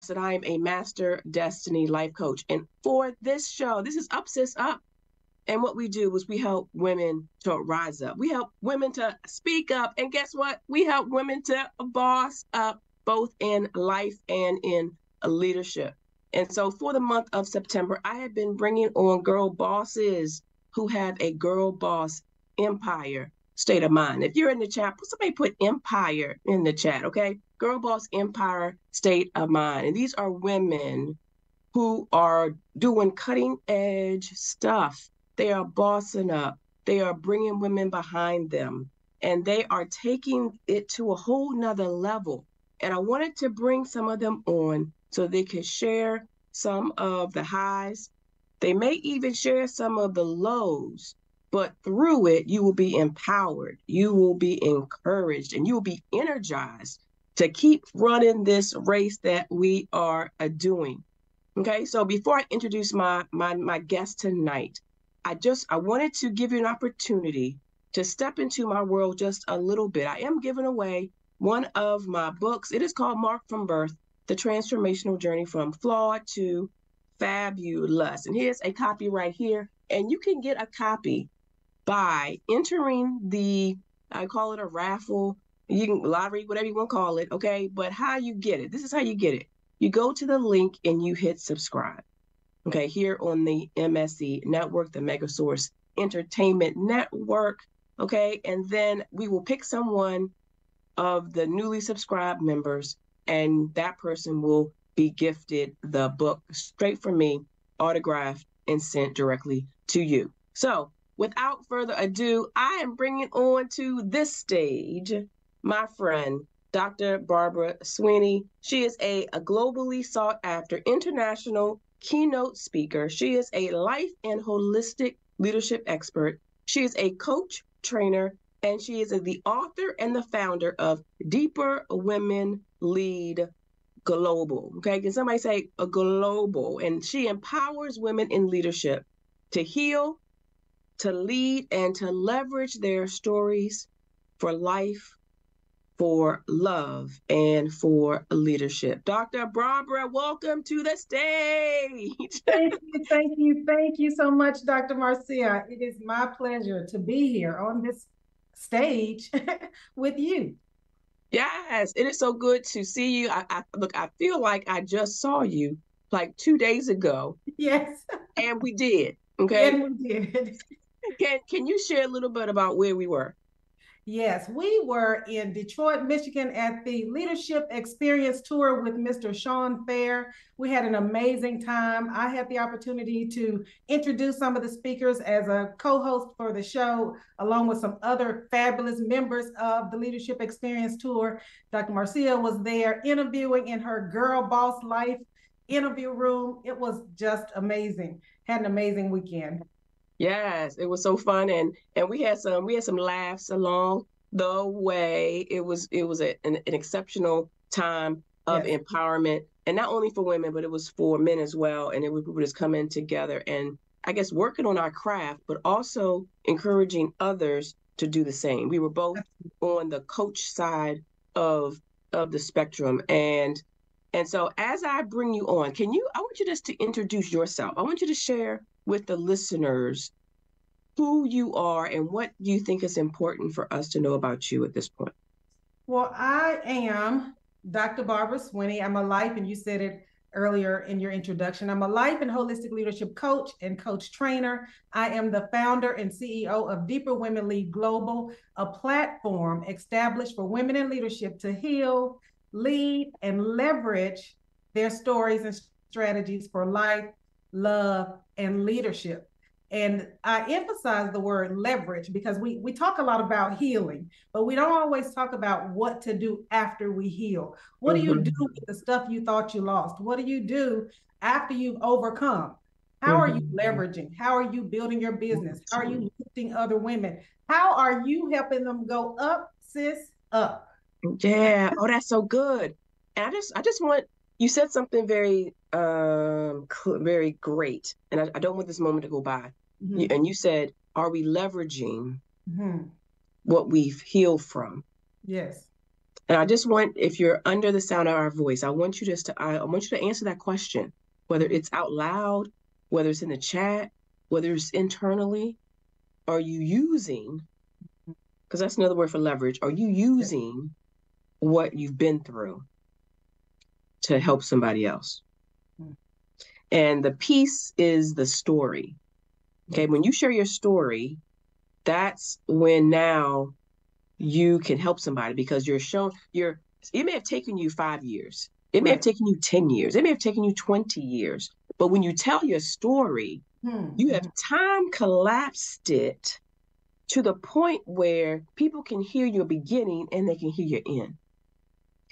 and I am a Master Destiny Life Coach. And for this show, this is Up Sis Up. And what we do is we help women to rise up. We help women to speak up. And guess what? We help women to boss up, both in life and in leadership. And so for the month of September, I have been bringing on girl bosses who have a girl boss empire state of mind. If you're in the chat, somebody put empire in the chat, okay? Girl boss empire state of mind. And these are women who are doing cutting edge stuff. They are bossing up. They are bringing women behind them, and they are taking it to a whole nother level. And I wanted to bring some of them on so they could share some of the highs. They may even share some of the lows, but through it, you will be empowered. You will be encouraged, and you will be energized to keep running this race that we are doing. Okay, so before I introduce my guest tonight, I wanted to give you an opportunity to step into my world just a little bit. I am giving away one of my books. It is called Marked from Birth, The Transformational Journey from Flawed to Fabulous. And here's a copy right here. And you can get a copy by entering I call it a raffle, you can lottery, whatever you want to call it, okay? But how you get it, this is how you get it. You go to the link and you hit subscribe. Okay, here on the MSE Network, the Megasource Entertainment Network. Okay, and then we will pick someone of the newly subscribed members, and that person will be gifted the book straight from me, autographed and sent directly to you. So, without further ado, I am bringing on to this stage my friend, Dr. Barbara Sweeney. She is a globally sought after international keynote speaker. She is a life and holistic leadership expert. She is a coach, trainer, and she is the author and the founder of Deeper Women Lead Global. Okay, can somebody say a global? And she empowers women in leadership to heal, to lead, and to leverage their stories for life, for love, and for leadership. Dr. Barbara, welcome to the stage. Thank you so much, Dr. Marcia. It is my pleasure to be here on this stage with you. Yes, it is so good to see you. Look, I feel like I just saw you like 2 days ago. Yes. And we did. Okay. And we did. Can you share a little bit about where we were? Yes, we were in Detroit, Michigan at the Leadership Experience Tour with Mr. Sean Fair. We had an amazing time. I had the opportunity to introduce some of the speakers as a co-host for the show, along with some other fabulous members of the Leadership Experience Tour. Dr. Marcia was there interviewing in her Girl Boss Life interview room. It was just amazing. Had an amazing weekend. Yes, it was so fun, and we had some laughs along the way. It was an exceptional time of empowerment, and not only for women, but it was for men as well. And it was people just coming together and I guess working on our craft, but also encouraging others to do the same. We were both on the coach side of the spectrum, and so as I bring you on, I want you just to introduce yourself. I want you to share with the listeners who you are and what you think is important for us to know about you at this point. Well, I am Dr. Barbara Sweeney. I'm a life, and you said it earlier in your introduction, I'm a life and holistic leadership coach and coach trainer. I am the founder and CEO of Deeper Women Lead Global, a platform established for women in leadership to heal, lead, and leverage their stories and strategies for life, love, and leadership. And I emphasize the word leverage because we talk a lot about healing, but we don't always talk about what to do after we heal. What do you do with the stuff you thought you lost? What do you do after you've overcome? How are you leveraging? How are you building your business? How are you lifting other women? How are you helping them go up, sis, up? Yeah. Oh, that's so good. And I just want, you said something very, very great. And I don't want this moment to go by. And you said, are we leveraging what we've healed from? Yes. And I just want, if you're under the sound of our voice, I want you just to, I want you to answer that question, whether it's out loud, whether it's in the chat, whether it's internally. Are you using, because that's another word for leverage, are you using what you've been through to help somebody else? And the piece is the story. Okay, when you share your story, that's when now you can help somebody, because you're shown it may have taken you 5 years. It may have taken you 10 years. It may have taken you 20 years. But when you tell your story, you have time collapsed it to the point where people can hear your beginning and they can hear your end.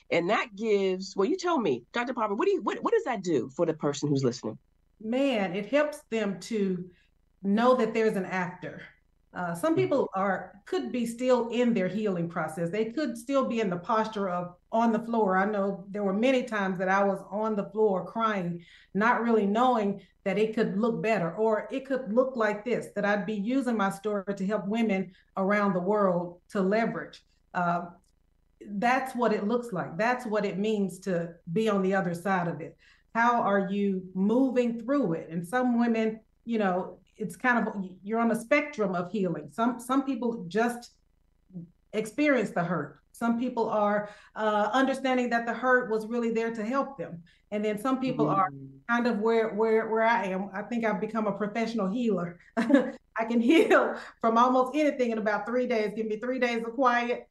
And that gives, well, you tell me, Dr. Barber, what does that do for the person who's listening? Man, it helps them to know that there's an after. Some people could be still in their healing process. They could still be in the posture of on the floor. I know there were many times that I was on the floor crying, not really knowing that it could look better, or it could look like this, that I'd be using my story to help women around the world to leverage. That's what it looks like. That's what it means to be on the other side of it. How are you moving through it? And some women, you know, it's kind of, you're on a spectrum of healing. Some people just experience the hurt. Some people are understanding that the hurt was really there to help them. And then some people are kind of where I am. I think I've become a professional healer. I can heal from almost anything in about 3 days. Give me 3 days of quiet.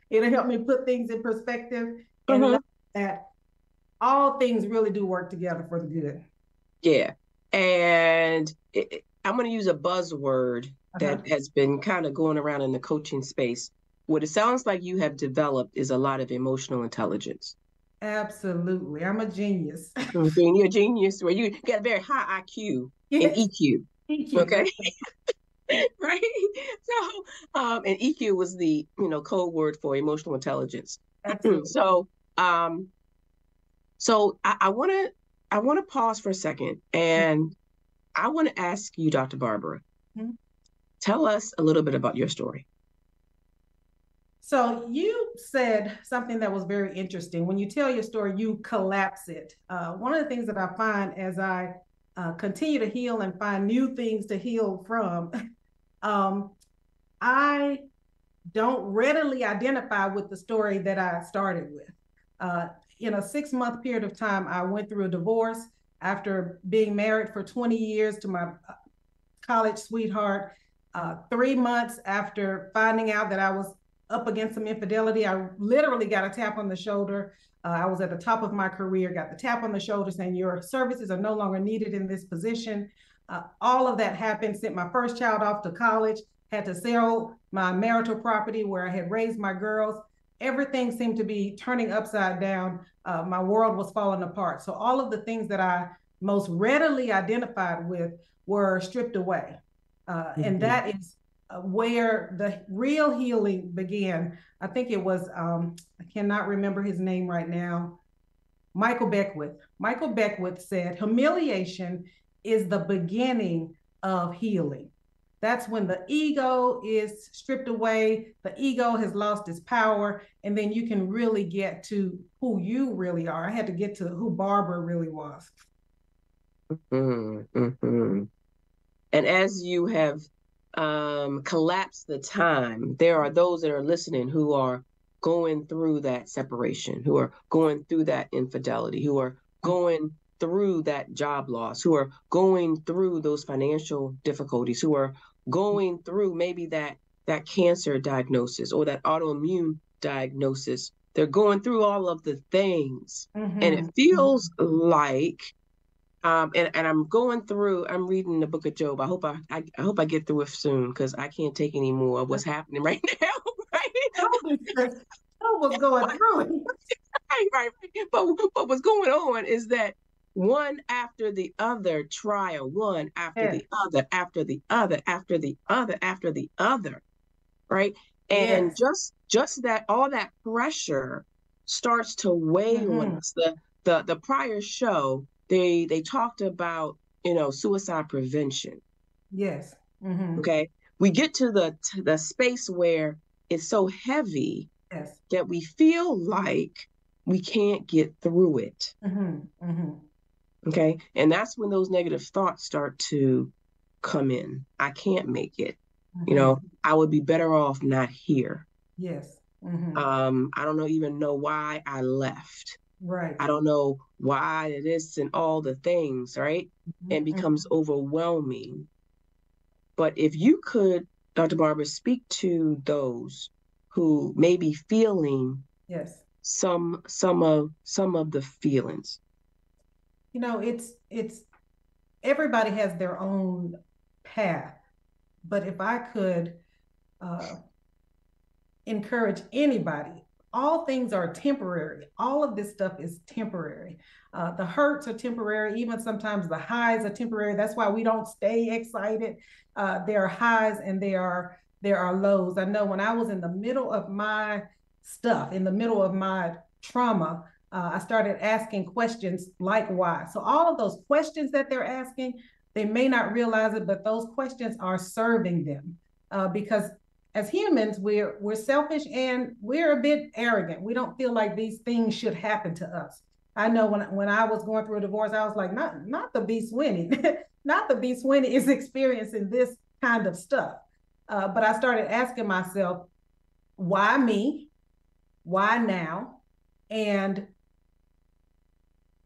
It'll help me put things in perspective, and that all things really do work together for the good. Yeah. And I'm going to use a buzzword that has been kind of going around in the coaching space. What it sounds like you have developed is a lot of emotional intelligence. Absolutely. I'm a genius. You're a genius, where you got a very high IQ and EQ. Okay. Right. So, and EQ was the, code word for emotional intelligence. So, I want to pause for a second, and I want to ask you, Dr. Barbara, tell us a little bit about your story. So you said something that was very interesting. When you tell your story, you collapse it. One of the things that I find as I continue to heal and find new things to heal from, I don't readily identify with the story that I started with. In a 6-month period of time, I went through a divorce after being married for 20 years to my college sweetheart. 3 months after finding out that I was up against some infidelity, I literally got a tap on the shoulder. I was at the top of my career, got the tap on the shoulder saying, your services are no longer needed in this position. All of that happened, sent my first child off to college, had to sell my marital property where I had raised my girls. Everything seemed to be turning upside down. My world was falling apart. So all of the things that I most readily identified with were stripped away. And that is where the real healing began. I think it was, I cannot remember his name right now, Michael Beckwith. Michael Beckwith said, humiliation is the beginning of healing. That's when the ego is stripped away, the ego has lost its power, and then you can really get to who you really are. I had to get to who Barbara really was. And as you have collapsed the time, there are those that are listening who are going through that separation, who are going through that infidelity, who are going through that job loss, who are going through those financial difficulties, who are going through maybe that cancer diagnosis or that autoimmune diagnosis. They're going through all of the things, and it feels like, and I'm going through, I'm reading the book of Job. I hope I get through it soon, because I can't take any more of what's happening right now. Right? What's going through it. Right. But what's going on is that one after the other trial, one after the other, after the other, after the other, after the other, right? And just that, all that pressure starts to weigh on us. The prior show, they talked about, suicide prevention. Yes. Okay. We get to the space where it's so heavy Yes. that we feel like we can't get through it. Okay. And that's when those negative thoughts start to come in. I can't make it. I would be better off not here. Yes. I don't even know why I left. Right. I don't know why it is and all the things, right? And becomes overwhelming. But if you could, Dr. Barbara, speak to those who may be feeling yes some of the feelings. It's everybody has their own path, but if I could encourage anybody, all things are temporary. All of this stuff is temporary. The hurts are temporary. Even sometimes the highs are temporary. That's why we don't stay excited. There are highs and there are lows. I know when I was in the middle of my stuff, in the middle of my trauma, I started asking questions like why. So all of those questions that they're asking, they may not realize it, but those questions are serving them because as humans, we're selfish and we're a bit arrogant. We don't feel like these things should happen to us. I know when I was going through a divorce, I was like, not the B. Swinney, not the B. Swinney is experiencing this kind of stuff. But I started asking myself, why me? Why now? And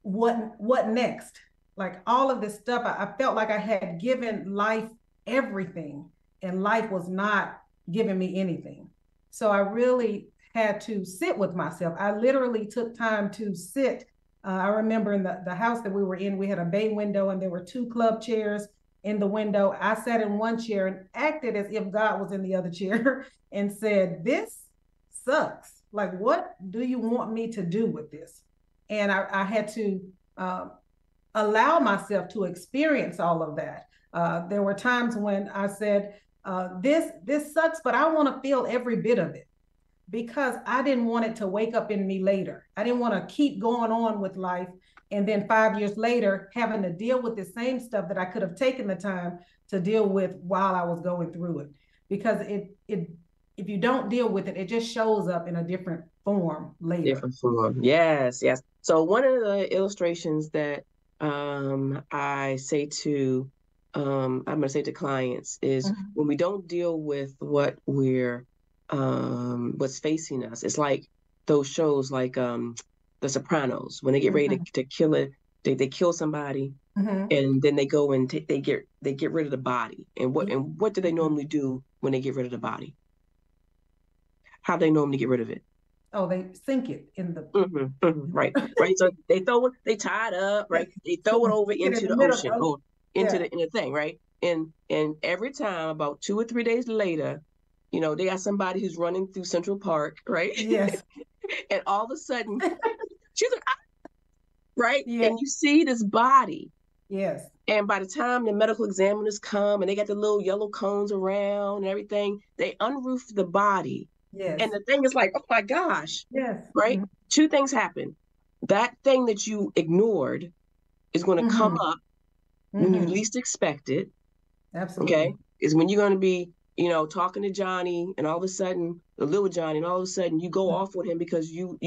what next? Like all of this stuff, I felt like I had given life everything, and life was not giving me anything. So I really had to sit with myself. I literally took time to sit. I remember in the house that we were in, we had a bay window and there were 2 club chairs in the window. I sat in one chair and acted as if God was in the other chair and said, this sucks. Like, what do you want me to do with this? And I had to allow myself to experience all of that. There were times when I said, this sucks, but I want to feel every bit of it because I didn't want it to wake up in me later. I didn't want to keep going on with life and then 5 years later having to deal with the same stuff that I could have taken the time to deal with while I was going through it. Because if you don't deal with it, it just shows up in a different form later. Different form. Yes. So one of the illustrations that I say to I'm going to say to clients is when we don't deal with what we're what's facing us. It's like those shows like The Sopranos when they get ready to kill it. They kill somebody and then they go and they get rid of the body. And what do they normally do when they get rid of the body? How do they normally get rid of it? Oh, they sink it in the right. So they tie it up, right? They throw it over into the ocean or into the thing, right? And every time about 2 or 3 days later, they got somebody who's running through Central Park, right? Yes. And all of a sudden, she's like, right? Yes. And you see this body. Yes. And by the time the medical examiners come and they got the little yellow cones around and everything, they unroof the body. Yes. And the thing is like, oh my gosh. Yes. Right? 2 things happen. That thing that you ignored is going to come up when you least expect it. Absolutely. Okay? Is when you're going to be, talking to Johnny and all of a sudden, the little Johnny, and all of a sudden you go off with him because you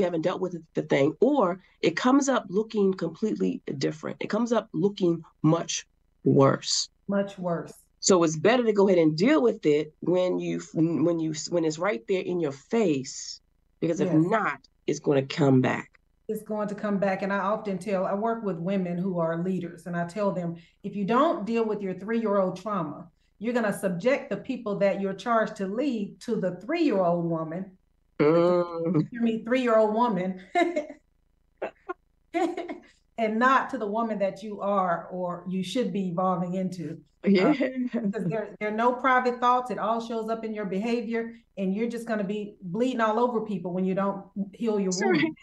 haven't dealt with the thing. Or it comes up looking completely different. It comes up looking much worse. Much worse. So it's better to go ahead and deal with it when it's right there in your face, because if not, it's going to come back. It's going to come back. And I work with women who are leaders, and I tell them, if you don't deal with your 3-year-old trauma, you're going to subject the people that you're charged to lead to the 3-year-old woman. You mean 3-year-old woman. And not to the woman that you are or you should be evolving into. Because there are no private thoughts. It all shows up in your behavior, and you're just going to be bleeding all over people when you don't heal your wound.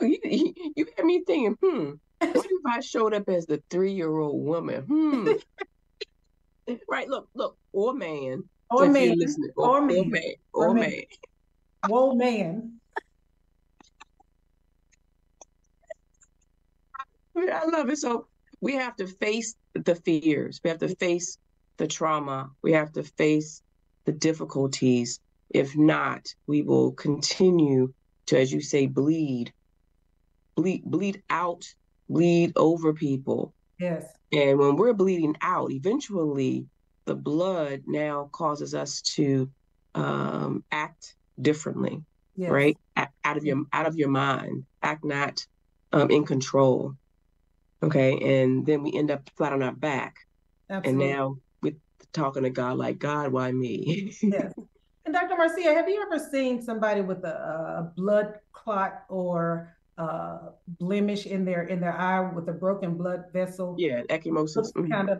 You had me thinking, what if I showed up as the 3-year-old woman? Right, look, or man. Or man. Or man. Or man. Whoa, man. I love it. So we have to face the fears. We have to face the trauma. We have to face the difficulties If not, we will continue to, as you say, bleed out, bleed over people. Yes. And when we're bleeding out, eventually the blood now causes us to act differently, Yes. right? Out of your mind, act not in control. Okay, and then we end up flat on our back. Absolutely. And now we're talking to God like, God, why me? Yes. And Dr. Marcia, have you ever seen somebody with a blood clot or blemish in their eye with a broken blood vessel? Yeah, ecchymosis. Looks kind of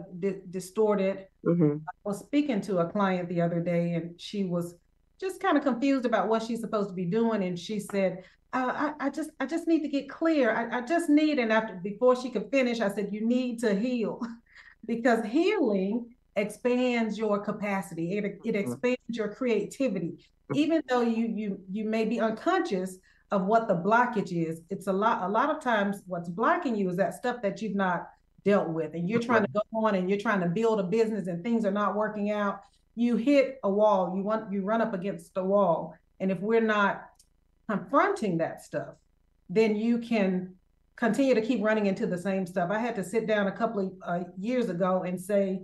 distorted. Mm-hmm. I was speaking to a client the other day, and she was just kind of confused about what she's supposed to be doing. And she said, I just need to get clear. I just need, and after before she could finish, I said, you need to heal because healing expands your capacity. It expands your creativity. Even though you may be unconscious of what the blockage is, it's a lot of times what's blocking you is that stuff that you've not dealt with, and you're trying to go on and you're trying to build a business and things are not working out. You hit a wall, you run up against the wall. And if we're not confronting that stuff, then you can continue to keep running into the same stuff. I had to sit down a couple of years ago and say,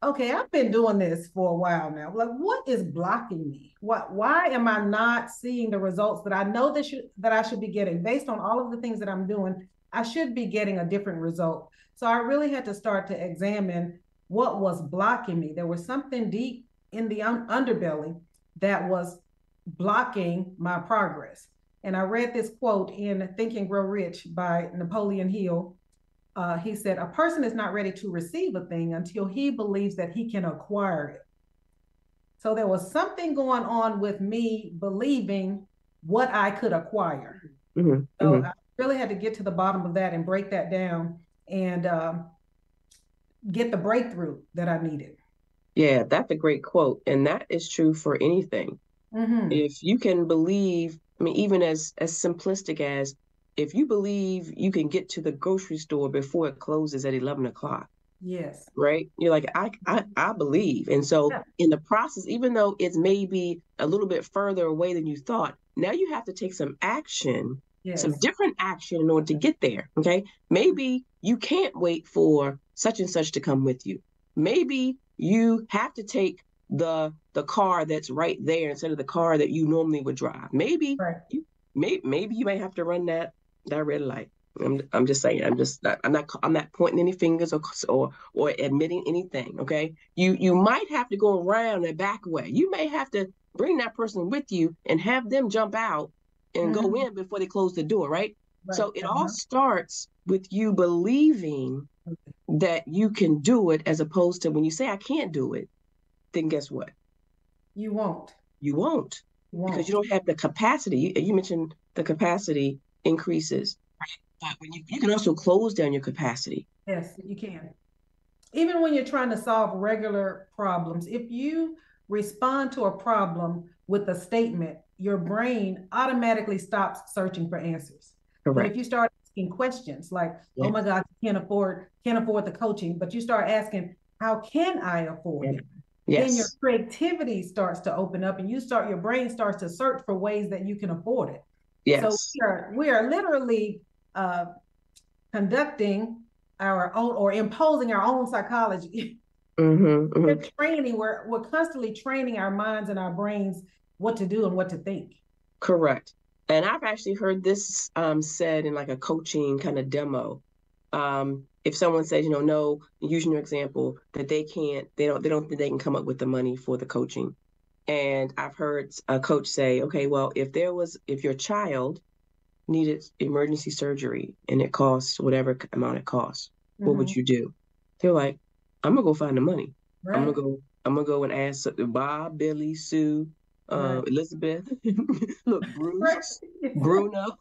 okay, I've been doing this for a while now. Like, what is blocking me? Why am I not seeing the results that I know that I should be getting? Based on all of the things that I'm doing, I should be getting a different result. So I really had to start to examine what was blocking me. There was something deep in the underbelly that was blocking my progress. And I read this quote in Think and Grow Rich by Napoleon Hill. He said, a person is not ready to receive a thing until he believes that he can acquire it. So there was something going on with me believing what I could acquire. Mm-hmm. So mm-hmm. I really had to get to the bottom of that and break that down and get the breakthrough that I needed. Yeah, that's a great quote. And that is true for anything. Mm-hmm. If you can believe, I mean, even as simplistic as, if you believe you can get to the grocery store before it closes at 11 o'clock. Yes. Right? You're like, I believe. And so in the process, even though it's maybe a little bit further away than you thought, now you have to take some action, some different action in order to get there. Okay. Maybe you can't wait for such and such to come with you. Maybe you have to take the car that's right there instead of the car that you normally would drive. Maybe maybe you may have to run that red light. I'm just saying. I'm not pointing any fingers or admitting anything. Okay. You might have to go around the back way. You may have to bring that person with you and have them jump out and go in before they close the door. Right. So it all starts with you believing that you can do it, as opposed to when you say I can't do it, then guess what? You won't. You won't. Because you don't have the capacity. You mentioned the capacity increases, right? But when you can also close down your capacity. Yes, you can. Even when you're trying to solve regular problems, if you respond to a problem with a statement, your brain automatically stops searching for answers. Correct. But if you start asking questions like, oh my God, you can't afford the coaching, but you start asking, how can I afford it? Yes. Then your creativity starts to open up and your brain starts to search for ways that you can afford it. Yes. So we are literally conducting our own or imposing our own psychology. We're constantly training our minds and our brains what to do and what to think. Correct. And I've actually heard this said in like a coaching kind of demo. If someone says, no, using your example, that they don't think they can come up with the money for the coaching. And I've heard a coach say, okay, well, if your child needed emergency surgery and it costs whatever amount it costs, what would you do? They're like, I'm gonna go find the money. Right. I'm gonna go and ask Bob, Billy, Sue, Elizabeth, look, Bruce, Bruno,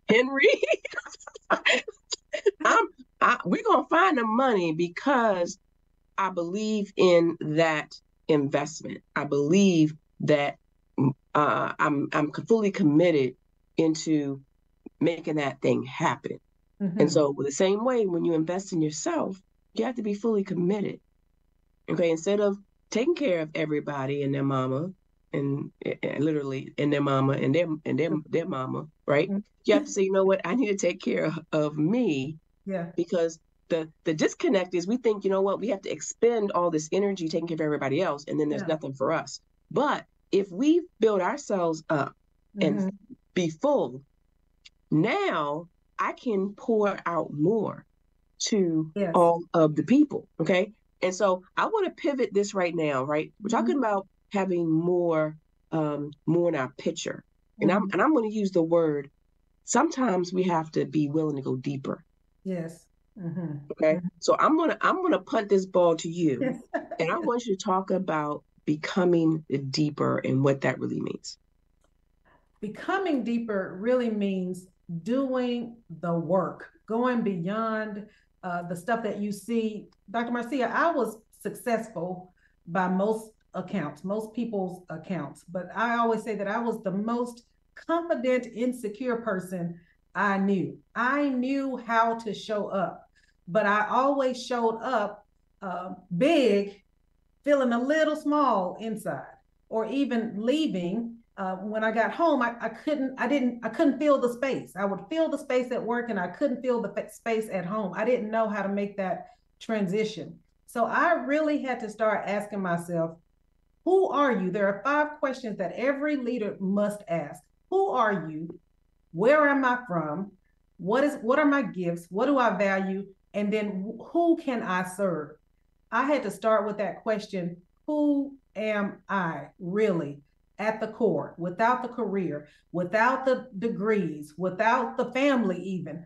Henry. We're gonna find the money because I believe in that investment. I believe that I'm fully committed into making that thing happen. And so the same way, when you invest in yourself, you have to be fully committed. Okay, instead of taking care of everybody and their mama, and literally and their mama and their mama, right? You have to say, you know what, I need to take care of me. Yeah. Because the disconnect is we think, you know what, we have to expend all this energy taking care of everybody else, and then there's nothing for us. But if we build ourselves up and be full, now I can pour out more to all of the people. Okay. And so I want to pivot this right now, right? We're talking about having more in our picture. And I'm going to use the word, sometimes we have to be willing to go deeper. Yes. Okay. So I'm gonna punt this ball to you, and I want you to talk about becoming deeper and what that really means. Becoming deeper really means doing the work, going beyond the stuff that you see. Dr. Marcia, I was successful by most accounts, most people's accounts, but I always say that I was the most confident, insecure person I knew. I knew how to show up, but I always showed up big, feeling a little small inside, or even leaving. When I got home, I couldn't feel the space. I would feel the space at work, and I couldn't feel the space at home. I didn't know how to make that transition. So I really had to start asking myself, who are you? There are 5 questions that every leader must ask. Who are you? Where am I from? What are my gifts? What do I value? And then who can I serve? I had to start with that question, who am I really at the core, without the career, without the degrees, without the family even,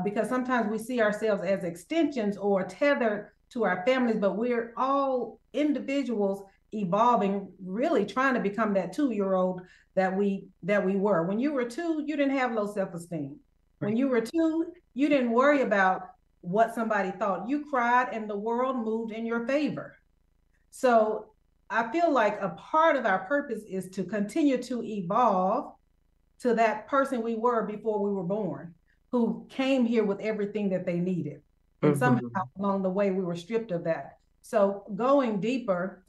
because sometimes we see ourselves as extensions or tethered to our families, but we're all individuals evolving, really trying to become that 2-year-old that we were. When you were 2, you didn't have low self-esteem. When you were 2, you didn't worry about what somebody thought. You cried and the world moved in your favor. So I feel like a part of our purpose is to continue to evolve to that person we were before we were born, who came here with everything that they needed. And somehow along the way, we were stripped of that. So going deeper,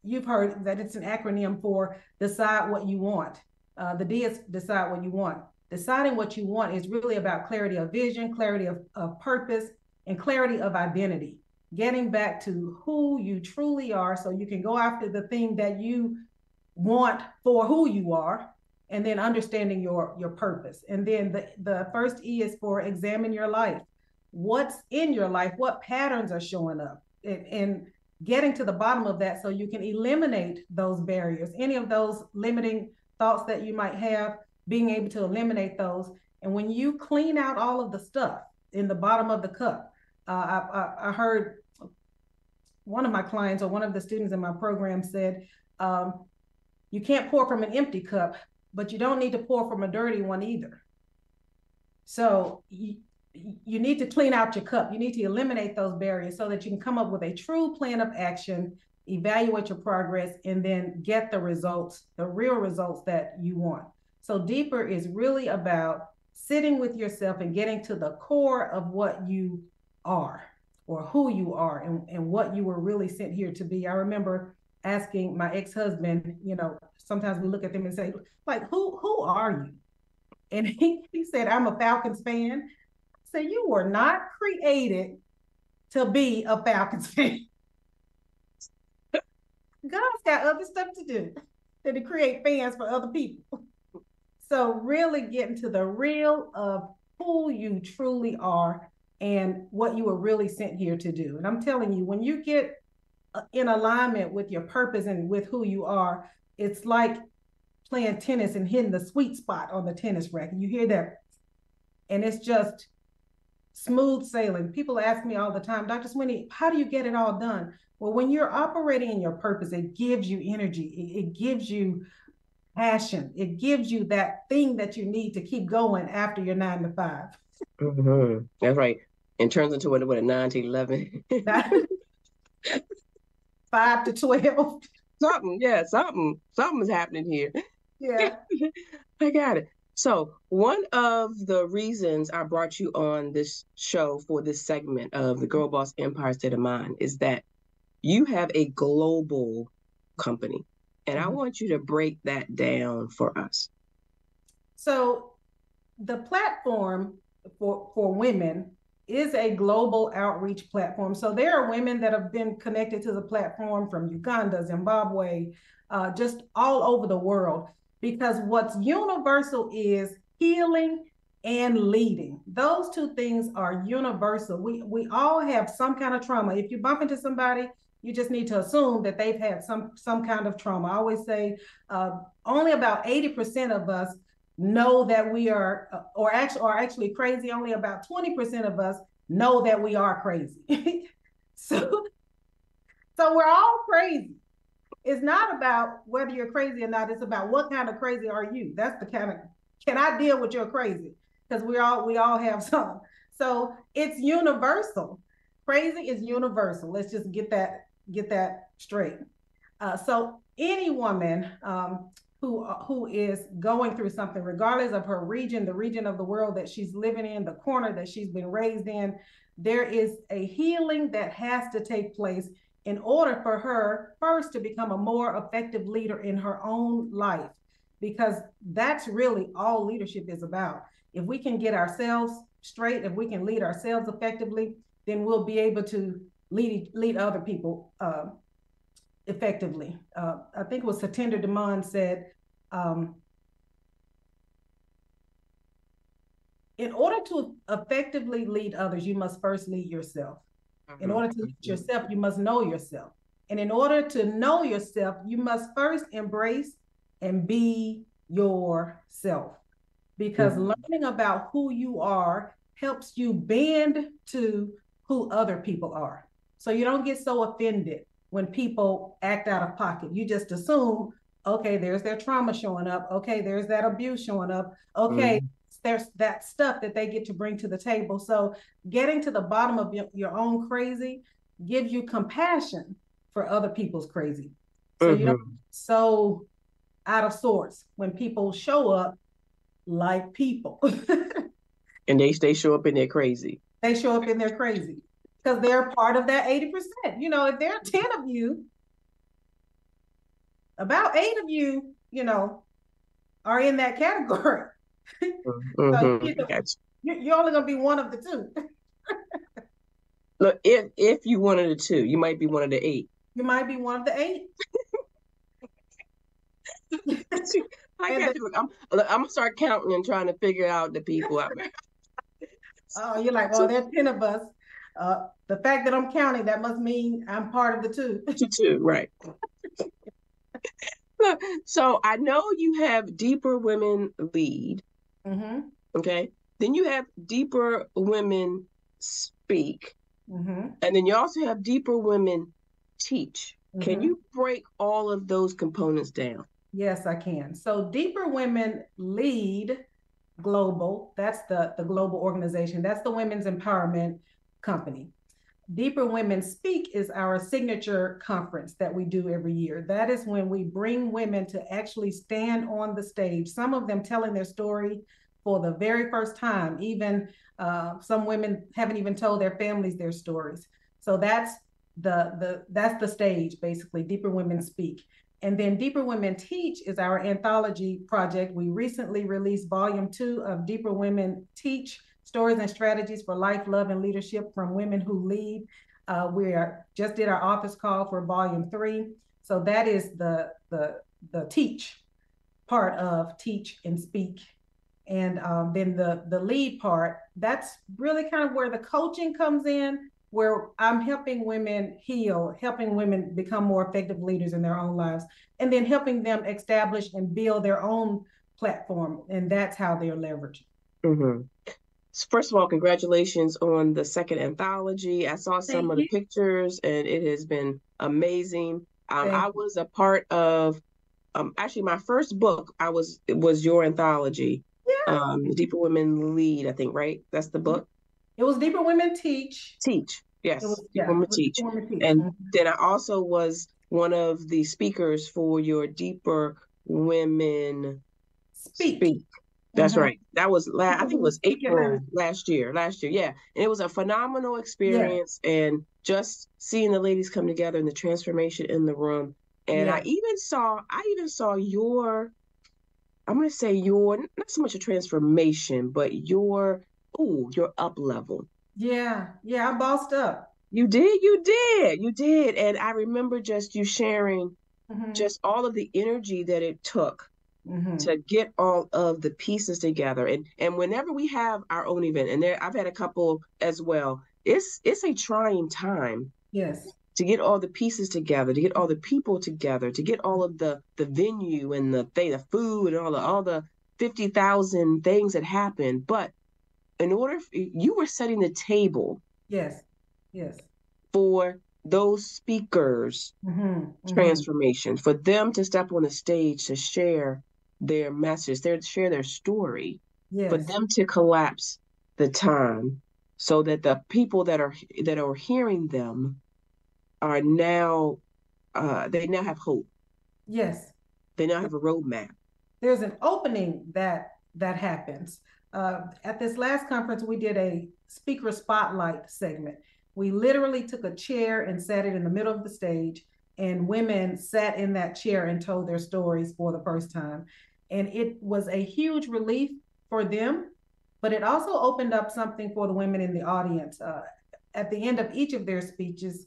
you've heard that it's an acronym for decide what you want. The D is decide what you want. Deciding what you want is really about clarity of vision, clarity of purpose, and clarity of identity. Getting back to who you truly are so you can go after the thing that you want for who you are, and then understanding your purpose. And then the first E is for examine your life. What's in your life? What patterns are showing up? And getting to the bottom of that so you can eliminate those barriers, any of those limiting thoughts that you might have, being able to eliminate those. And when you clean out all of the stuff in the bottom of the cup, I heard one of my clients or one of the students in my program said, you can't pour from an empty cup, but you don't need to pour from a dirty one either. So you need to clean out your cup. You need to eliminate those barriers so that you can come up with a true plan of action, evaluate your progress, and then get the results, the real results that you want. So deeper is really about sitting with yourself and getting to the core of what you are or who you are and what you were really sent here to be. I remember asking my ex-husband, sometimes we look at them and say, like, who are you? And he said, I'm a Falcons fan. I said, you were not created to be a Falcons fan. God's got other stuff to do than to create fans for other people. So really getting to the real of who you truly are and what you were really sent here to do. And I'm telling you, when you get in alignment with your purpose and with who you are, it's like playing tennis and hitting the sweet spot on the tennis racket. You hear that, and it's just smooth sailing. People ask me all the time, Dr. Swinney, how do you get it all done? Well, when you're operating in your purpose, it gives you energy. It gives you passion. It gives you that thing that you need to keep going after your 9 to 5. That's right. And turns into what a 9 to 11. 5 to 12. Something is happening here. Yeah. I got it. So one of the reasons I brought you on this show for this segment of the Girl Boss Empire State of Mind is that you have a global company, and I want you to break that down for us. So the platform for women is a global outreach platform. So there are women that have been connected to the platform from Uganda, Zimbabwe, just all over the world, because what's universal is healing and leading. Those two things are universal. We all have some kind of trauma. If you bump into somebody, you just need to assume that they've had some kind of trauma. I always say only about 80% of us know that we are, or actually crazy. Only about 20% of us know that we are crazy. so we're all crazy. It's not about whether you're crazy or not. It's about what kind of crazy are you. That's the kind of, can I deal with your crazy? Because we all have some. So it's universal. Crazy is universal. Let's just get that straight. So any woman who is going through something, regardless of her region, the region of the world that she's living in, the corner that she's been raised in, there is a healing that has to take place in order for her first to become a more effective leader in her own life, because that's really all leadership is about. If we can get ourselves straight, if we can lead ourselves effectively, then we'll be able to lead other people effectively. I think it was Satinder Deman said, in order to effectively lead others, you must first lead yourself. In order to lead yourself, you must know yourself. And in order to know yourself, you must first embrace and be yourself. Because learning about who you are helps you bend to who other people are. So you don't get so offended when people act out of pocket. You just assume, okay, there's their trauma showing up. Okay, there's that abuse showing up. Okay, there's that stuff that they get to bring to the table. So getting to the bottom of your own crazy gives you compassion for other people's crazy. So you don't so out of sorts when people show up like people. And they show up in their crazy. They show up in their crazy because they're part of that 80%. You know, if there are 10 of you, about 8 of you, you know, are in that category. So, you know, you're only going to be one of the 2. Look, if you one of the 2, you might be one of the 8. You might be one of the 8. I'm gonna start counting and trying to figure out the people out there. Oh, you're like, well, there's 10 of us. The fact that I'm counting, that must mean I'm part of the 2. 2, right. So I know you have Deeper Women Lead. Okay. Then you have Deeper Women Speak. And then you also have Deeper Women Teach. Can you break all of those components down? Yes, I can. So Deeper Women Lead Global, that's the global organization. That's the women's empowerment company. Deeper Women Speak is our signature conference that we do every year. That is when we bring women to actually stand on the stage, some of them telling their story for the very first time. Even some women haven't even told their families their stories. So that's the stage, basically, Deeper Women Speak. And then Deeper Women Teach is our anthology project. We recently released volume 2 of Deeper Women Teach, Stories and Strategies for Life, Love, and Leadership from Women Who Lead. We just did our office call for volume 3. So that is the teach part of Teach and Speak. And then the lead part, that's really kind of where the coaching comes in, where I'm helping women heal, helping women become more effective leaders in their own lives, and then helping them establish and build their own platform. And that's how they're leveraged. First of all, congratulations on the second anthology. I saw some of the pictures and it has been amazing. I was a part of, actually my first book, it was your anthology. Yeah. Deeper Women Lead, I think, right? That's the book? It was Deeper Women Teach. Teach, yes. Deeper Women Teach. And then I also was one of the speakers for your Deeper Women Speak. That's right. That was I think it was Speak your April mind. last year. Last year, yeah. And it was a phenomenal Yes, experience, and just seeing the ladies come together and the transformation in the room. And yes, I even saw your, I'm gonna say your, not so much a transformation, but your up level. yeah, yeah. I bossed up. You did. And I remember just you sharing Hmm. just all of the energy that it took Hmm. to get all of the pieces together. And whenever we have our own event, and there I've had a couple as well, it's a trying time Yes, to get all the pieces together, to get all the people together, to get all of the venue and the food and all the 50,000 things that happen. But in order you were setting the table yes, yes. for those speakers Hmm. Hmm. transformation, for them to step on the stage to share their message, share their story, for Yes, them to collapse the time so that the people that are hearing them are now they now have hope. yes. They now have a roadmap. There's an opening that happens. At this last conference, we did a speaker spotlight segment. We literally took a chair and sat it in the middle of the stage, and women sat in that chair and told their stories for the first time. And it was a huge relief for them, but it also opened up something for the women in the audience. At the end of each of their speeches,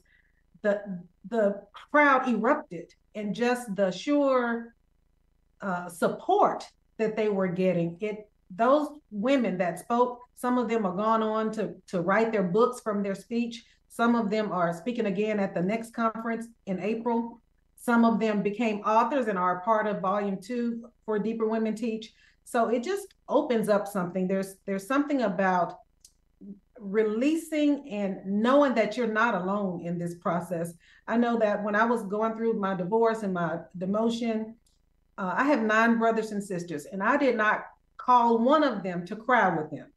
the crowd erupted, and just the sure support that they were getting. Those women that spoke, some of them are gone on to write their books from their speech. Some of them are speaking again at the next conference in April. Some of them became authors and are part of volume 2 for Deeper Women Teach. So it just opens up something. There's something about releasing and knowing that you're not alone in this process. I know that when I was going through my divorce and my demotion, I have 9 brothers and sisters, and I did not call one of them to cry with them.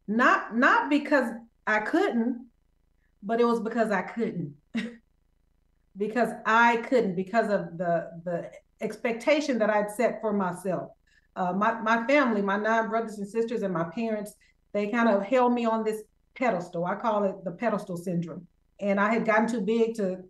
Not because I couldn't, but it was because I couldn't. Because I couldn't, because of the expectation that I'd set for myself. My family, my 9 brothers and sisters, and my parents, they kind of held me on this pedestal. I call it the pedestal syndrome, and I had gotten too big to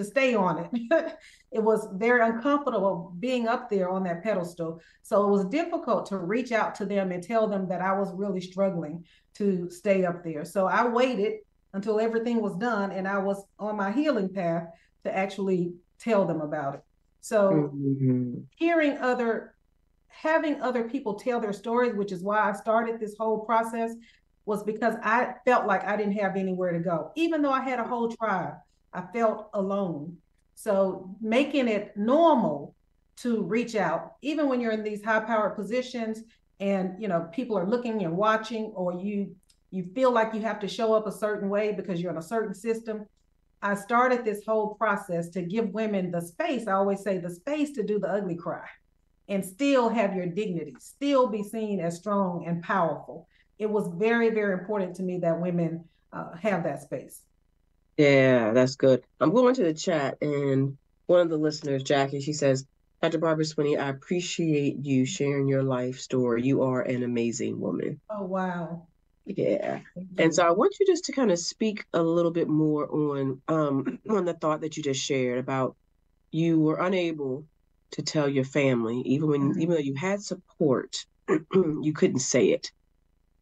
stay on it. It was very uncomfortable being up there on that pedestal. So it was difficult to reach out to them and tell them that I was really struggling to stay up there. So I waited until everything was done and I was on my healing path to actually tell them about it. So Mm-hmm. hearing having other people tell their stories, which is why I started this whole process, was because I felt like I didn't have anywhere to go. Even though I had a whole tribe, I felt alone. So making it normal to reach out, even when you're in these high powered positions and people are looking and watching, or you feel like you have to show up a certain way because you're in a certain system. I started this whole process to give women the space. I always say the space to do the ugly cry and still have your dignity, still be seen as strong and powerful. It was very, very important to me that women have that space. Yeah, that's good. I'm going to the chat, and one of the listeners, Jackie, she says, Dr. Barbara Swinney, I appreciate you sharing your life story. You are an amazing woman. Oh, wow. Yeah. Thank And so you. I want you just to kind of speak a little bit more on the thought that you just shared about you were unable to tell your family, even though you had support, you couldn't say it.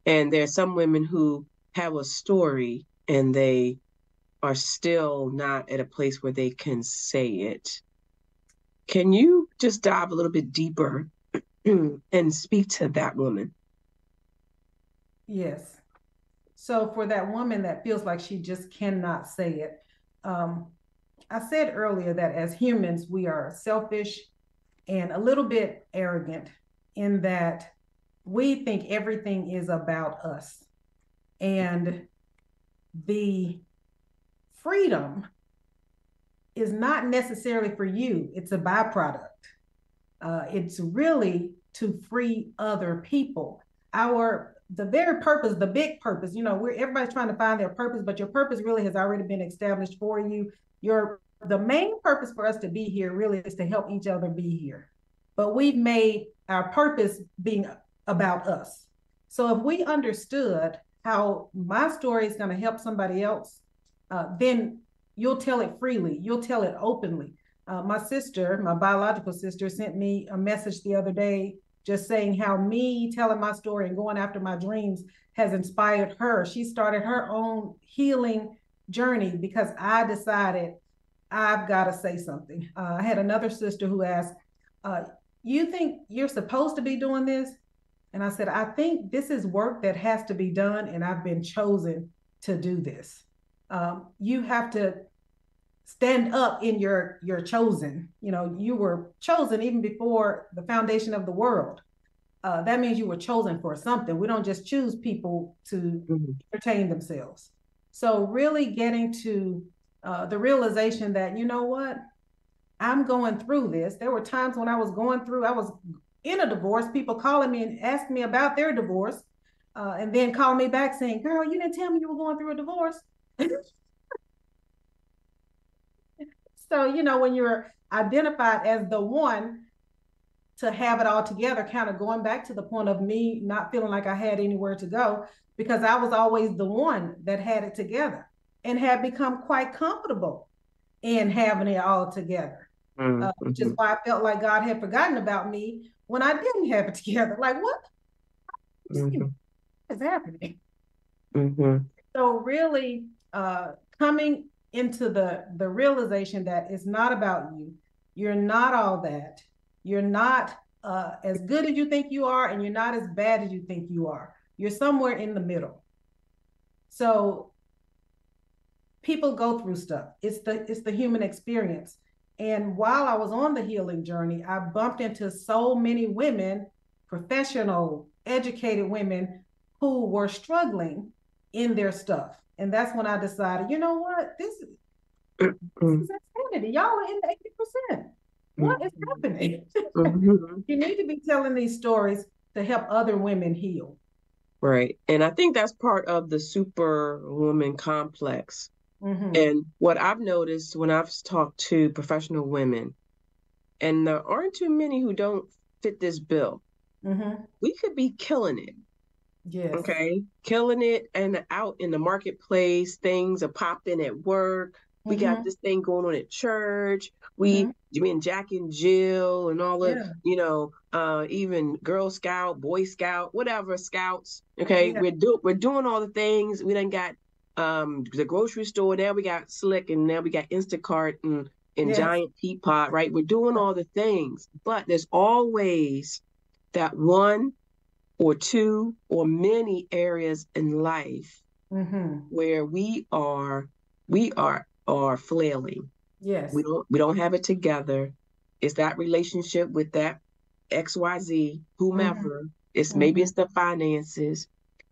And there are some women who have a story and they are still not at a place where they can say it. Can you just dive a little bit deeper and speak to that woman? Yes. So for that woman that feels like she just cannot say it, um, I said earlier that as humans, we are selfish and a little bit arrogant in that we think everything is about us. And the freedom is not necessarily for you, it's a byproduct. It's really to free other people. The very purpose, the big purpose, everybody's trying to find their purpose, but your purpose really has already been established for you. The main purpose for us to be here really is to help each other be here. But we've made our purpose being about us. So if we understood how my story is going to help somebody else, then you'll tell it freely, you'll tell it openly. My sister, my biological sister, sent me a message the other day just saying how me telling my story and going after my dreams has inspired her. She started her own healing journey because I decided I've got to say something. I had another sister who asked, you think you're supposed to be doing this? And I said, I think this is work that has to be done, and I've been chosen to do this. You have to stand up in your chosen. You know, you were chosen even before the foundation of the world. That means you were chosen for something. We don't just choose people to entertain themselves. So really getting to the realization that, you know what, I'm going through this. There were times when I was in a divorce, people calling me and asking me about their divorce, and then calling me back saying, girl, you didn't tell me you were going through a divorce. So, you know, when you're identified as the one to have it all together, kind of going back to the point of me not feeling like I had anywhere to go, because I was always the one that had it together and had become quite comfortable in having it all together. Which is why I felt like God had forgotten about me when I didn't have it together. Like, what is happening? So really coming into the realization that it's not about you. You're not all that. You're not as good as you think you are, and you're not as bad as you think you are. You're somewhere in the middle. So people go through stuff. It's the human experience. And while I was on the healing journey, I bumped into so many women, professional, educated women who were struggling in their stuff. And that's when I decided, you know what, this is insanity. Y'all are in the 80%. What is happening? You need to be telling these stories to help other women heal. Right. And I think that's part of the superwoman complex. And what I've noticed when I've talked to professional women, and there aren't too many who don't fit this bill, we could be killing it. Yes. Okay. Killing it and out in the marketplace. Things are popping at work. We got this thing going on at church. Me and Jack and Jill and all of, you know, even Girl Scout, Boy Scout, whatever scouts. Okay. We're doing all the things. We done got the grocery store. Now we got Slick, and now we got Instacart and Giant Teapot, right? We're doing all the things, but there's always that one or two or many areas in life where we are flailing. Yes. We don't have it together. It's that relationship with that XYZ, whomever. It's maybe it's the finances,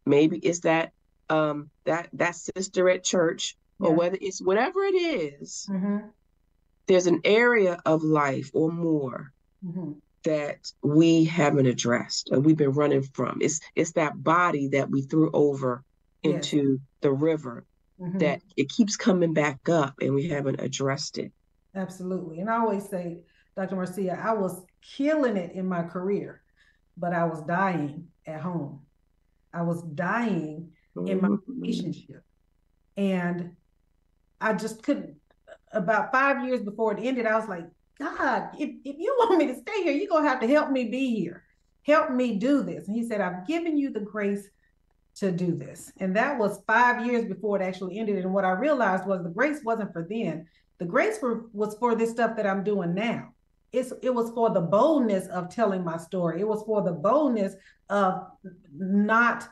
maybe it's that that sister at church, or whether it's whatever it is, there's an area of life or more that we haven't addressed or we've been running from. It's that body that we threw over into the river that it keeps coming back up and we haven't addressed it. Absolutely. And I always say, Dr. Marcia, I was killing it in my career, but I was dying at home. I was dying in my relationship. And I just couldn't. About 5 years before it ended, I was like, God, if you want me to stay here, you're going to have to help me be here. Help me do this. And he said, I've given you the grace to do this. And that was 5 years before it actually ended. And what I realized was the grace wasn't for then. The grace was for this stuff that I'm doing now. It was for the boldness of telling my story. It was for the boldness of not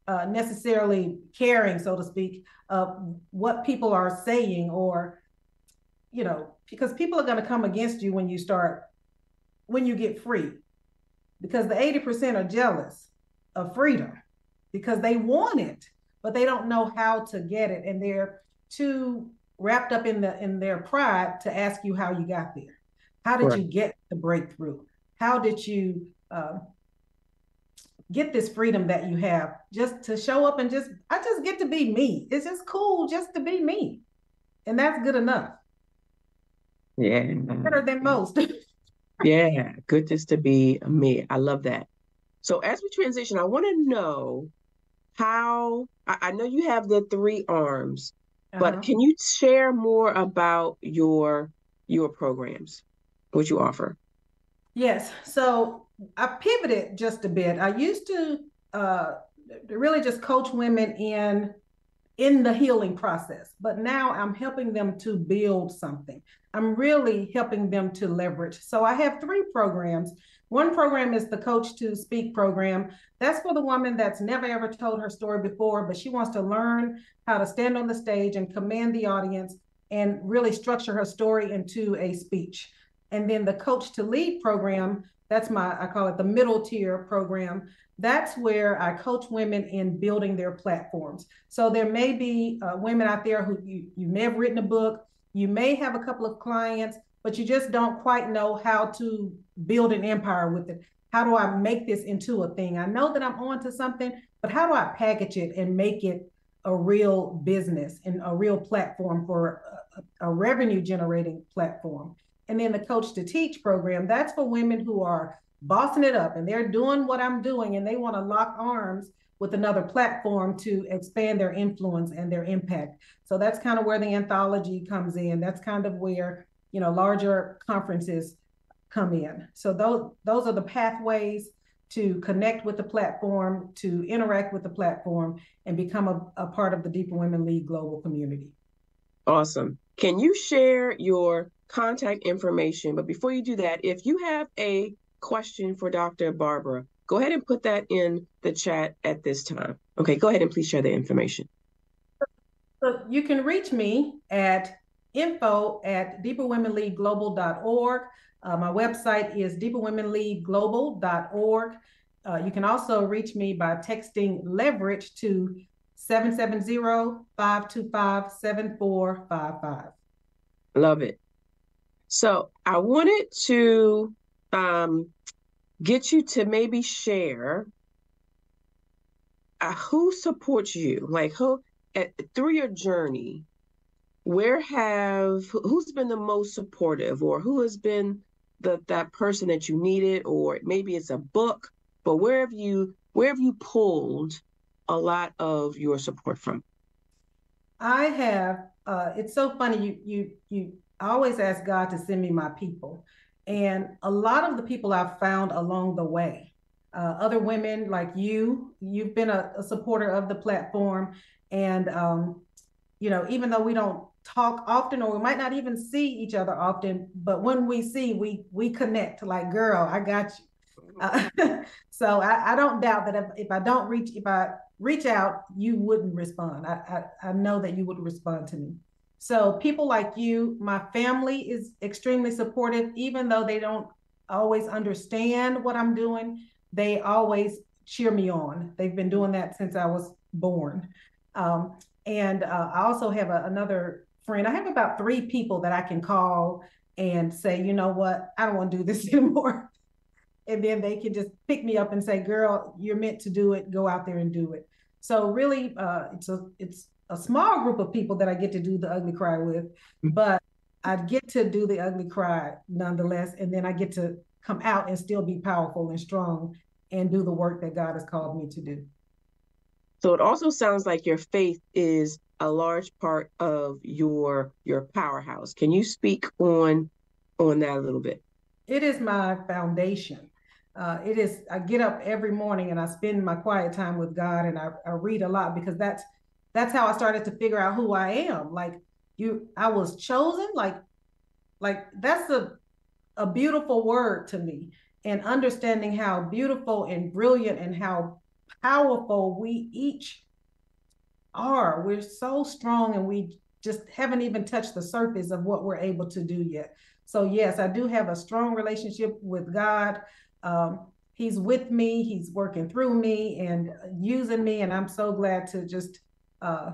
necessarily caring, so to speak, of what people are saying, or, you know, because people are going to come against you when you get free, because the 80% are jealous of freedom because they want it, but they don't know how to get it. And they're too wrapped up in their pride to ask you how you got there. How did you get the breakthrough? How did you get this freedom that you have just to show up and I just get to be me. It's just cool just to be me. And that's good enough. Yeah. Better than most. Yeah. Good just to be me. I love that. So as we transition, I want to know how, I know you have the three arms, but can you share more about your programs, what you offer? Yes. So I pivoted just a bit. I used to really just coach women in the healing process, but now I'm helping them to build something. I'm really helping them to leverage. So I have three programs. One program is the Coach to Speak program. That's for the woman that's never ever told her story before, but she wants to learn how to stand on the stage and command the audience and really structure her story into a speech. And then the Coach to Lead program, that's I call it the middle tier program. That's where I coach women in building their platforms. So there may be women out there who you may have written a book, you may have a couple of clients, but you just don't quite know how to build an empire with it. How do I make this into a thing? I know that I'm on to something, but how do I package it and make it a real business and a real platform for a revenue generating platform? And then the Coach to Teach program, that's for women who are bossing it up and they're doing what I'm doing and they want to lock arms with another platform to expand their influence and their impact. So that's kind of where the anthology comes in. That's kind of where, larger conferences come in. So those are the pathways to connect with the platform, to interact with the platform, and become a part of the Deeper Women Lead global community. Awesome. Can you share your contact information? But before you do that, if you have a question for Dr. Barbara, go ahead and put that in the chat at this time. Okay, go ahead and please share the information. So you can reach me at info@deeperwomenleadglobal.org. My website is deeperwomenleadglobal.org. You can also reach me by texting leverage to 770-525-7455. Love it. So I wanted to get you to maybe share who supports you, like who through your journey. Who's been the most supportive, or who has been that person that you needed, or maybe it's a book, but where have you pulled a lot of your support from? I have. It's so funny. You always ask God to send me my people, and a lot of the people I've found along the way, other women like you've been a supporter of the platform, and even though we don't talk often, or we might not even see each other often, but when we see, we connect. Like, girl, I got you. So I don't doubt that if I reach out, you wouldn't respond. I know that you would respond to me. So people like you, my family is extremely supportive, even though they don't always understand what I'm doing. They always cheer me on. They've been doing that since I was born. And I also have another friend. I have about 3 people that I can call and say, you know what, I don't want to do this anymore. And then they can just pick me up and say, girl, you're meant to do it. Go out there and do it. So really, it's a small group of people that I get to do the ugly cry with, but I get to do the ugly cry nonetheless. And then I get to come out and still be powerful and strong and do the work that God has called me to do. So it also sounds like your faith is a large part of your powerhouse. Can you speak on that a little bit? It is my foundation. It is, I get up every morning and I spend my quiet time with God, and I read a lot, because that's how I started to figure out who I am. Like I was chosen, like that's a beautiful word to me, and understanding how beautiful and brilliant and how powerful we each are. We're so strong, and we just haven't even touched the surface of what we're able to do yet. So yes, I do have a strong relationship with God. He's with me, he's working through me and using me, and I'm so glad to just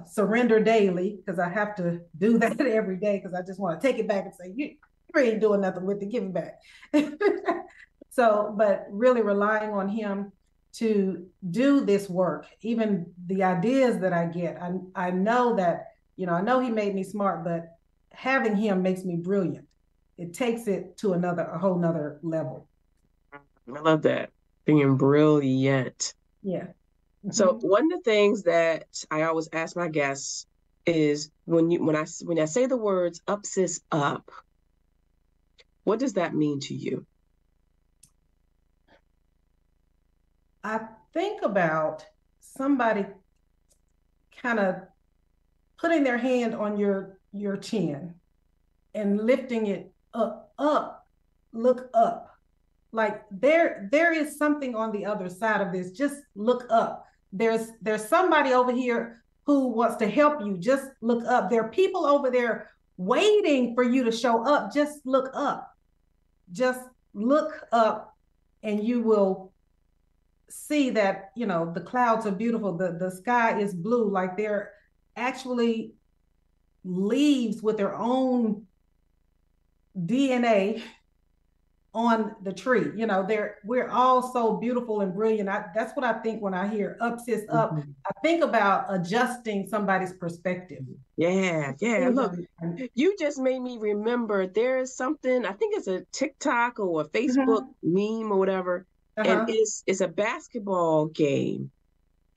surrender daily, because I have to do that every day, because I just want to take it back and say, you ain't doing nothing with it, give it back. So, but really relying on him to do this work, even the ideas that I get, I know that, I know he made me smart, but having him makes me brilliant. It takes it to a whole nother level. I love that. Being brilliant. Yeah. So Mm-hmm. one of the things that I always ask my guests is when I say the words "up sis up," what does that mean to you? I think about somebody kind of putting their hand on your chin and lifting it up, look up. Like there is something on the other side of this. Just look up. There's somebody over here who wants to help you. Just look up. There are people over there waiting for you to show up. Just look up. Just look up and you will see that, the clouds are beautiful. The sky is blue. Like they're actually leaves with their own DNA on the tree. We're all so beautiful and brilliant. That's what I think when I hear up sis up. Mhm. I think about adjusting somebody's perspective. Yeah, yeah. Things Look, are, you just made me remember there is something, I think it's a TikTok or a Facebook mm-hmm. meme or whatever, and Uh-huh. it's a basketball game,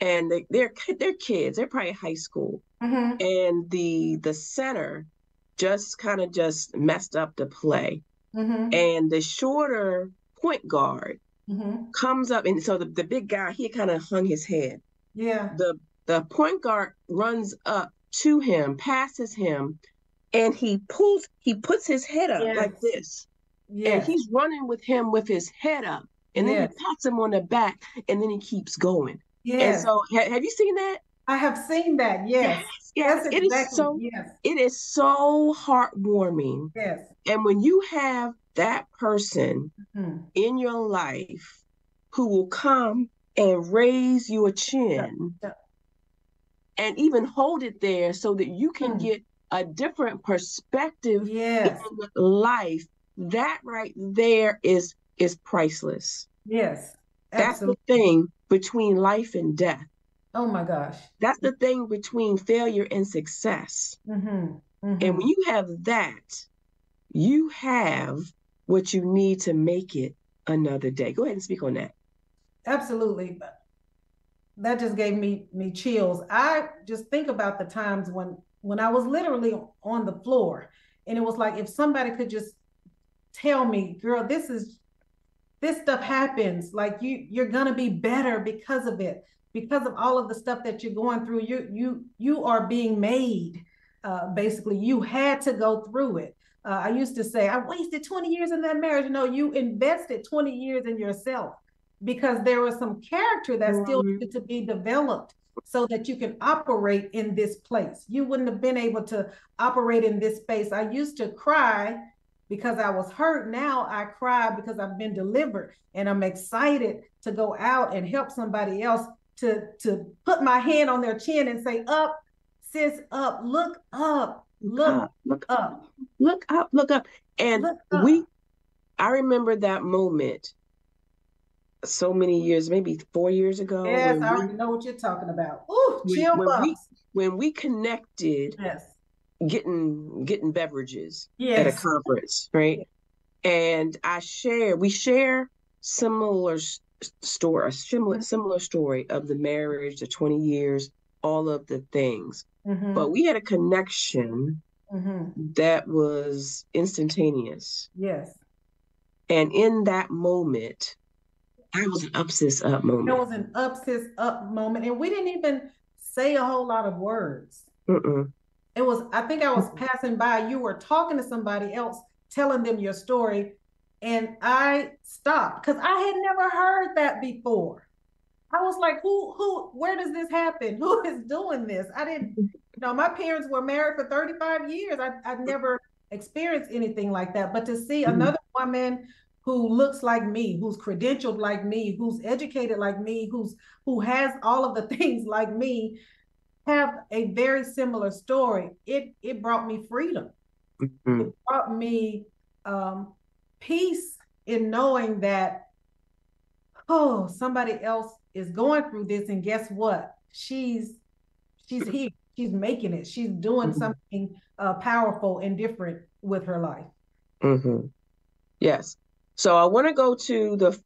and they're kids, they're probably high school, Mm-hmm. and the center just messed up the play, Mm-hmm. and the shorter point guard Mm-hmm. comes up, and so the big guy, he kind of hung his head. Yeah. The point guard runs up to him, passes him, and he puts his head up like Yes. this, and Yes. he's running with him with his head up, and then he Yes. pats him on the back, and then he keeps going. And Yes. so have you seen that? I have seen that. Yes, Yes. yes, That's exactly. Yes. it is so heartwarming. Yes. And when you have that person Mm-hmm. in your life who will come and raise your Yeah. chin Yeah. and even hold it there so that you can Mm. get a different perspective in Yes. life, that right there is priceless. Yes. That's the Absolutely. thing between life and death. Oh my gosh. That's the thing between failure and success. Mm-hmm. And Mm-hmm. when you have that, you have what you need to make it another day. Go ahead and speak on that. Absolutely. That just gave me chills. I just think about the times when I was literally on the floor, and it was like if somebody could just tell me, girl, this stuff happens. Like you're gonna be better because of it, because of all of the stuff that you're going through. You are being made. Basically, you had to go through it. I used to say, I wasted 20 years in that marriage. No, you invested 20 years in yourself because there was some character that still Mhm. needed to be developed so that you can operate in this place. You wouldn't have been able to operate in this space. I used to cry because I was hurt. Now I cry because I've been delivered and I'm excited to go out and help somebody else to put my hand on their chin and say, up, sis, up, look up, Look look up, look up, up, look up, look up. And look up. I remember that moment so many years, maybe 4 years ago, Yes, I already know what you're talking about. Ooh, when chill when we bumps. when we connected Yes, getting beverages at a yes, conference, right? yes. And we share similar story, a similar story of the marriage, the 20 years, all of the things. But Mm-hmm. we had a connection Mm-hmm. that was instantaneous. Yes. And in that moment, that was an upsis up There moment. was an up sis up moment, and we didn't even say a whole lot of words. Mm-mm. It was, I think I was passing by, you were talking to somebody else, telling them your story, and I stopped because I had never heard that before. I was like, where does this happen? Who is doing this? I didn't, my parents were married for 35 years. I'd never experienced anything like that. But to see Mhm. another woman who looks like me, who's credentialed like me, who's educated like me, who has all of the things like me, have a very similar story. It brought me freedom. It Mhm. brought me um, peace in knowing that, oh, somebody else is going through this, and guess what? She's here. She's making it. She's doing Mhm. something powerful and different with her life. Mhm. Yes. So I want to go to the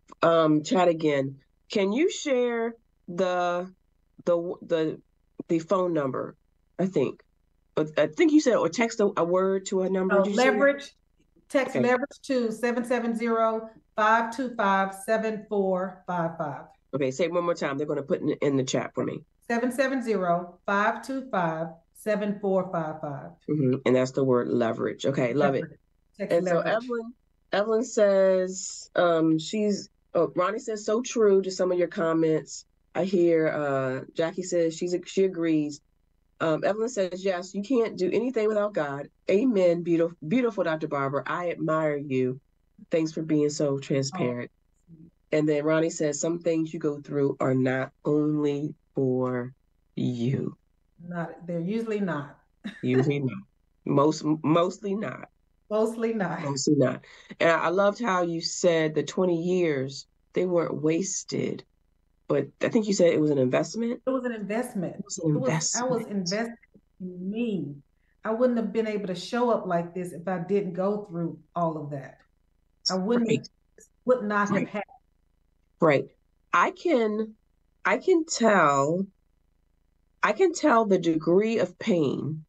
chat again. Can you share the the phone number? I think. But I think you said, or text a word to a number. Did you say that? Leverage, text Okay. leverage to 770-525-7455. Okay. Say it one more time. They're going to put in the chat for me. 770-525-7455. And that's the word leverage. Okay. Love it. Text And so leverage. Evelyn says, Ronnie says, so true to some of your comments. I hear Jackie says she agrees. Evelyn says, yes, you can't do anything without God. Amen. Beautiful, beautiful, Dr. Barbara. I admire you. Thanks for being so transparent. And then Ronnie says, some things you go through are not only for you. They're usually not. Usually not. Mostly not. Mostly not. Mostly not. And I loved how you said the 20 years, they weren't wasted. But I think you said it was an investment. It was an investment. It was an investment. I was investing in me. I wouldn't have been able to show up like this if I didn't go through all of that. I would not have happened. Right. I can tell the degree of pain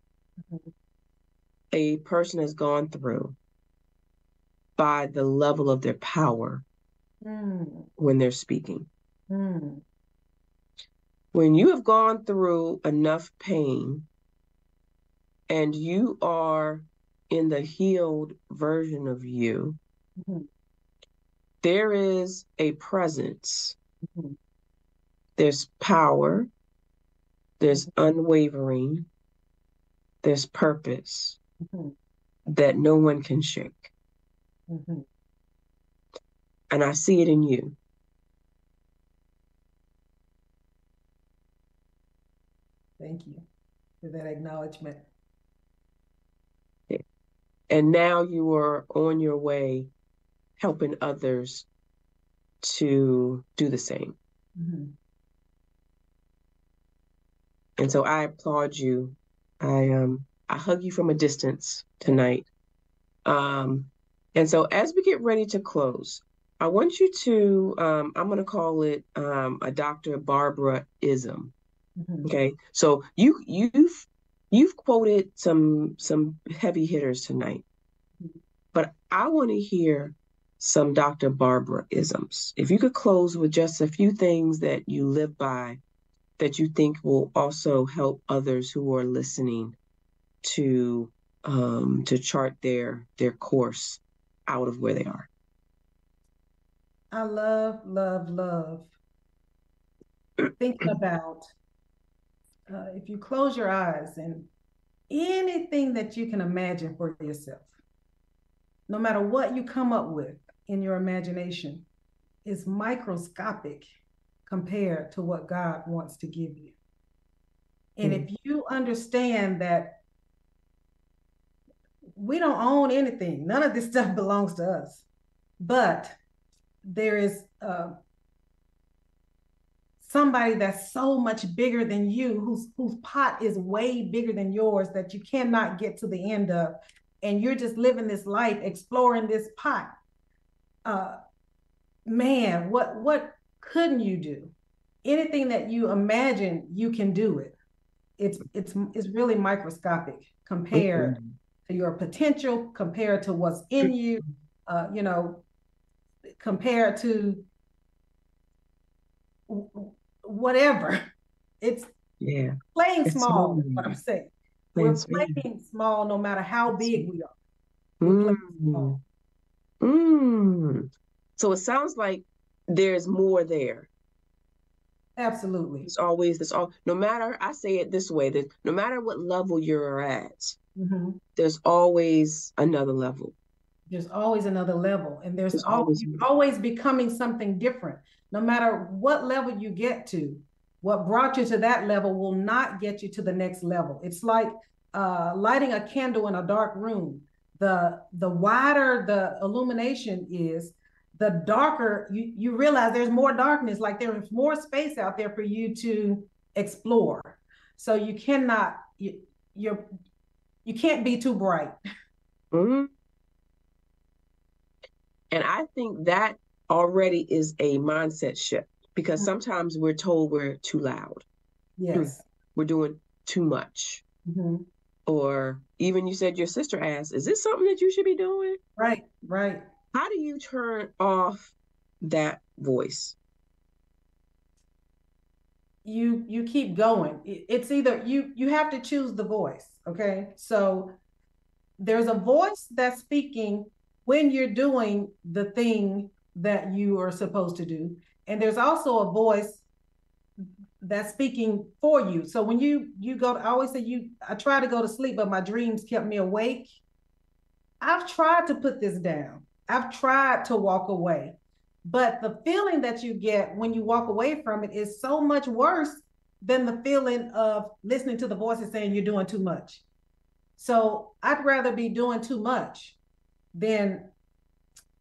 a person has gone through by the level of their power when they're speaking. When you have gone through enough pain and you are in the healed version of you, there is a presence. There's power. There's unwavering. There's purpose that no one can shake. And I see it in you. Thank you for that acknowledgement. And now you are on your way helping others to do the same. And so I applaud you. I hug you from a distance tonight. And so as we get ready to close, I want you to, I'm going to call it a Dr. Barbara-ism. Okay. So you've quoted some heavy hitters tonight, but I want to hear some Dr. Barbara-isms. If you could close with just a few things that you live by that you think will also help others who are listening to chart their course out of where they are. I love thinking about if you close your eyes and anything that you can imagine for yourself, no matter what you come up with in your imagination, is microscopic compared to what God wants to give you. And if you understand that we don't own anything, none of this stuff belongs to us, but there is somebody that's so much bigger than you, whose pot is way bigger than yours, that you cannot get to the end of, and you're just living this life exploring this pot. Man, what couldn't you do? Anything that you imagine, you can do it. It's really microscopic compared to your potential, compared to what's in you, compared to whatever. It's playing small, is what I'm saying. We're playing small no matter how big we are. We're playing small. So it sounds like there's more there. Absolutely. It's always this, no matter, I say it this way, that no matter what level you're at, there's always another level. There's always another level. And you're always becoming something different. No matter what level you get to, what brought you to that level will not get you to the next level. It's like lighting a candle in a dark room. The wider the illumination is, the darker you realize there's more darkness, like there's more space out there for you to explore. So you cannot, you can't be too bright. And I think that already is a mindset shift, because sometimes we're told we're too loud. Yes. We're doing too much. Mm-hmm. Or even you said your sister asked, is this something that you should be doing? Right, right. How do you turn off that voice? You keep going. It's either you have to choose the voice. Okay. So there's a voice that's speaking when you're doing the thing that you are supposed to do. And there's also a voice that's speaking for you. So when you go, I always say I try to go to sleep, but my dreams kept me awake. I've tried to put this down. I've tried to walk away. But the feeling that you get when you walk away from it is so much worse than the feeling of listening to the voices saying you're doing too much. So I'd rather be doing too much than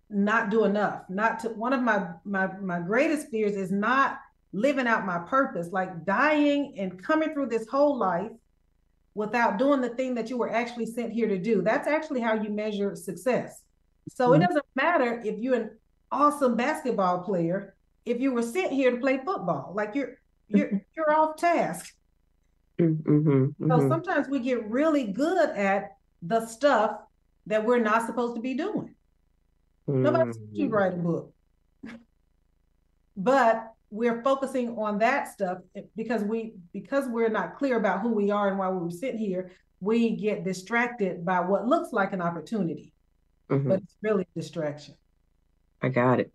not do enough. Not to one of my greatest fears is not living out my purpose, like dying and coming through this whole life without doing the thing that you were actually sent here to do. That's actually how you measure success. So it doesn't matter if you're an awesome basketball player, if you were sent here to play football, like you're off task. So sometimes we get really good at the stuff that we're not supposed to be doing. Nobody's supposed to write a book. But we're focusing on that stuff because we're not clear about who we are and why we were sitting here. We get distracted by what looks like an opportunity, but it's really a distraction. I got it.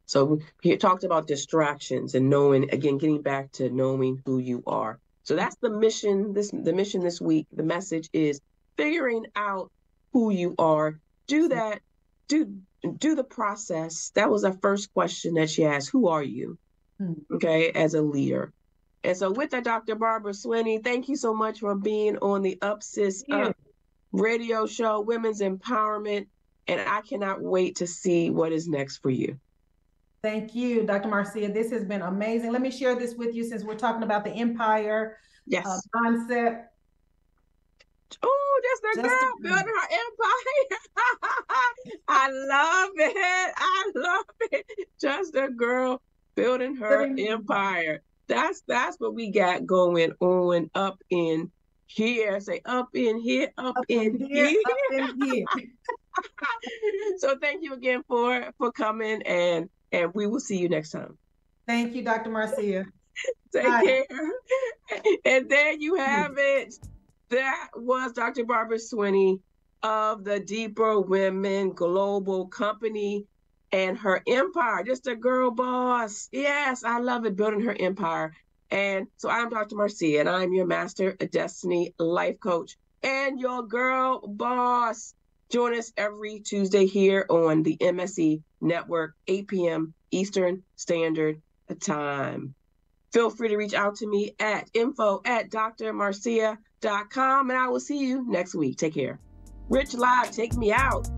So we talked about distractions and knowing, again, getting back to knowing who you are. So that's the mission. The mission this week. The message is figuring out who you are. Do that. Do the process. That was our first question that she asked. Who are you? Okay, as a leader. And so with that, Dr. Barbara Swinney, thank you so much for being on the Up Sis Up radio show, Women's Empowerment. And I cannot wait to see what is next for you. Thank you, Dr. Marcia. This has been amazing. Let me share this with you since we're talking about the empire mindset. Oh, that's the girl building her empire. I love it. I love it. Just a girl building her empire. That's what we got going on up in here. Say up in here, up in here. Up in here. So thank you again for coming, and we will see you next time. Thank you, Dr. Marcia. Take care. And there you have it. That was Dr. Barbara Swinney of the Deeper Women Global Company and her empire. Just a girl boss. Yes, I love it, building her empire. And so I'm Dr. Marcia, and I'm your Master of Destiny Life Coach and your girl boss. Join us every Tuesday here on the MSE Network, 8 p.m. Eastern Standard Time. Feel free to reach out to me at info@drmarcia.com, and I will see you next week. Take care. Rich Live, take me out.